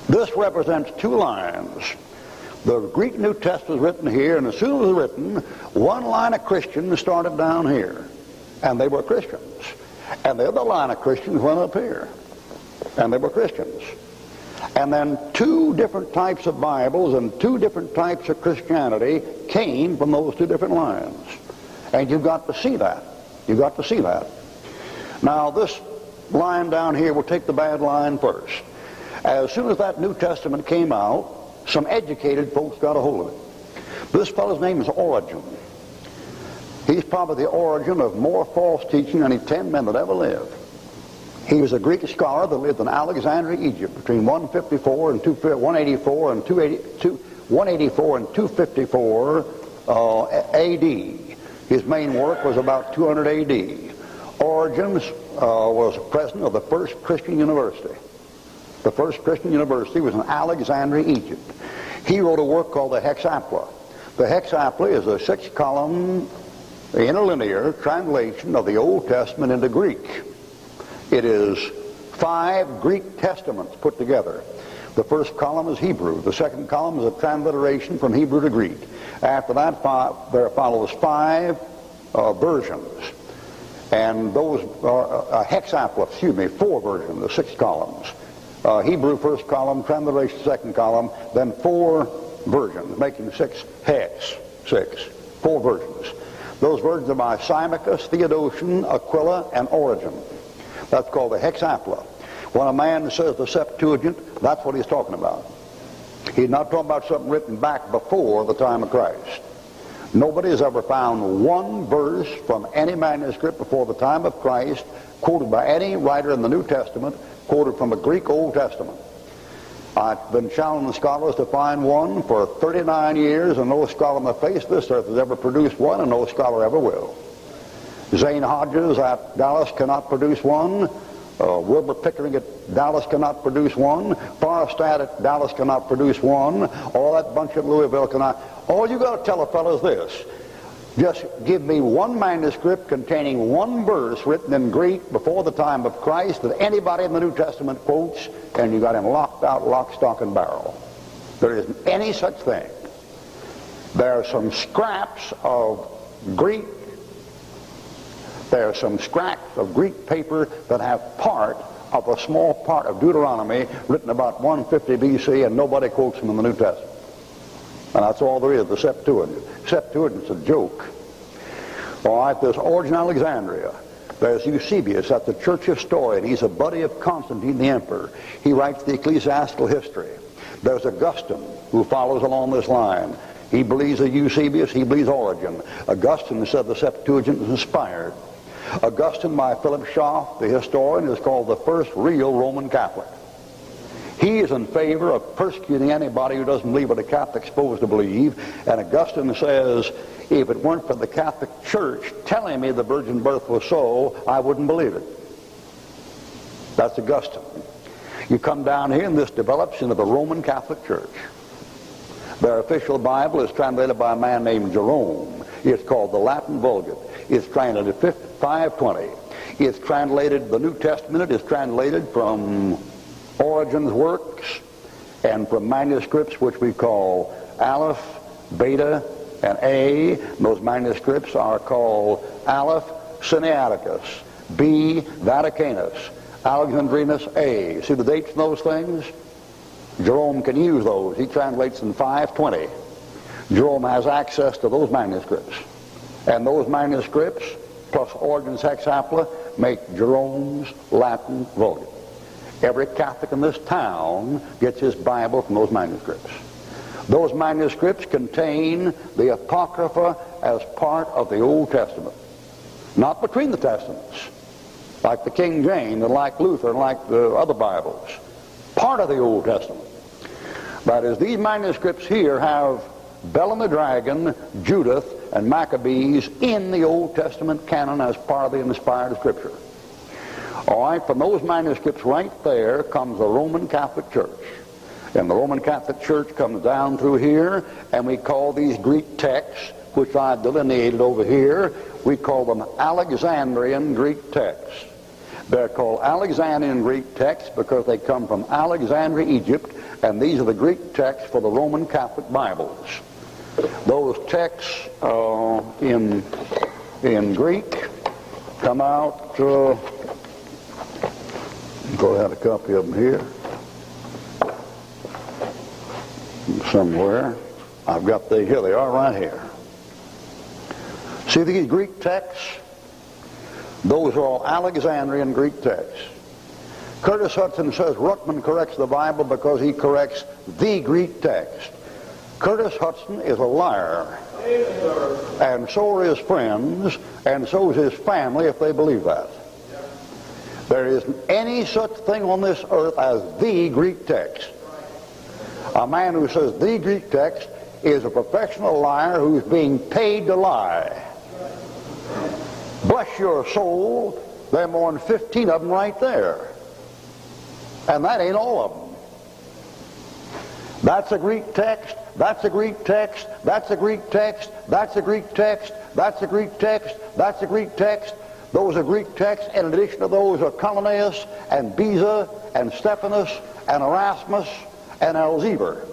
This represents two lines. The Greek New Testament was written here, and as soon as it was written, one line of Christians started down here, and they were Christians. And the other line of Christians went up here, and they were Christians. And then two different types of Bibles and two different types of Christianity came from those two different lines. And you've got to see that. You've got to see that. Now, this line down here, we'll take the bad line first. As soon as that New Testament came out, some educated folks got a hold of it. This fellow's name is Origen. He's probably the origin of more false teaching than any 10 men that ever lived. He was a Greek scholar that lived in Alexandria, Egypt, between 184 and 254 A.D. His main work was about 200 A.D. Origen was president of the first Christian university. The first Christian university was in Alexandria, Egypt. He wrote a work called the Hexapla. The Hexapla is a 6-column interlinear translation of the Old Testament into Greek. It is 5 Greek testaments put together. The first column is Hebrew. The second column is a transliteration from Hebrew to Greek. After that, there follows 5 versions. And those are Hexapla, 4 versions, the 6 columns. Hebrew first column, transliteration second column, then 4 versions, making 6 hex, 4 versions. Those versions are by Symmachus, Theodotion, Aquila, and Origen. That's called the Hexapla. When a man says the Septuagint, that's what he's talking about. He's not talking about something written back before the time of Christ. Nobody has ever found one verse from any manuscript before the time of Christ, quoted by any writer in the New Testament, quoted from a Greek Old Testament. I've been challenging scholars to find one for 39 years, and no scholar on the face of this earth has ever produced one, and no scholar ever will. Zane Hodges at Dallas cannot produce one. Wilbur Pickering at Dallas cannot produce one. Forrestad at Dallas cannot produce one. All that bunch at Louisville cannot. All you got to tell a fellow is this. Just give me one manuscript containing one verse written in Greek before the time of Christ that anybody in the New Testament quotes, and you got him locked out, lock, stock, and barrel. There isn't any such thing. There are some scraps of Greek. There are some scraps of Greek paper that have part of a small part of Deuteronomy written about 150 B.C., and nobody quotes them in the New Testament. And that's all there is, the Septuagint. Septuagint's a joke. All right, there's Origen Alexandria. There's Eusebius, that's the church historian. He's a buddy of Constantine the emperor. He writes the ecclesiastical history. There's Augustine, who follows along this line. He believes in Eusebius, he believes Origen. Augustine said the Septuagint was inspired. Augustine, by Philip Schaff, the historian, is called the first real Roman Catholic. He is in favor of persecuting anybody who doesn't believe what a Catholic's supposed to believe. And Augustine says, if it weren't for the Catholic Church telling me the virgin birth was so, I wouldn't believe it. That's Augustine. You come down here and this develops into the Roman Catholic Church. Their official Bible is translated by a man named Jerome. It's called the Latin Vulgate. It's translated 520. It's translated, the New Testament is translated from Origen's works and from manuscripts which we call Aleph, Beta, and A. Those manuscripts are called Aleph Sinaiticus, B Vaticanus, Alexandrinus A. See the dates in those things? Jerome can use those. He translates in 520. Jerome has access to those manuscripts. And those manuscripts, plus Origen's Hexapla, make Jerome's Latin Vulgate. Every Catholic in this town gets his Bible from those manuscripts. Those manuscripts contain the Apocrypha as part of the Old Testament. Not between the Testaments, like the King James and like Luther and like the other Bibles. Part of the Old Testament. That is, these manuscripts here have Bel and the Dragon, Judith, and Maccabees in the Old Testament canon as part of the inspired Scripture. All right, from those manuscripts right there comes the Roman Catholic Church. And the Roman Catholic Church comes down through here, and we call these Greek texts, which I delineated over here, we call them Alexandrian Greek texts. They're called Alexandrian Greek texts because they come from Alexandria, Egypt, and these are the Greek texts for the Roman Catholic Bibles. Those texts in Greek come out, go ahead, a copy of them here somewhere. I've got here they are right here. See these Greek texts? Those are all Alexandrian Greek texts. Curtis Hudson says Ruckman corrects the Bible because he corrects the Greek text. Curtis Hudson is a liar. And so are his friends, and so is his family if they believe that. There isn't any such thing on this earth as the Greek text. A man who says the Greek text is a professional liar who's being paid to lie. Bless your soul, there are more than 15 of them right there. And that ain't all of them. That's a Greek text, that's a Greek text, that's a Greek text, that's a Greek text, that's a Greek text, that's a Greek text. Those are Greek texts. In addition to those are Colonius and Beza and Stephanus and Erasmus and Elzevir.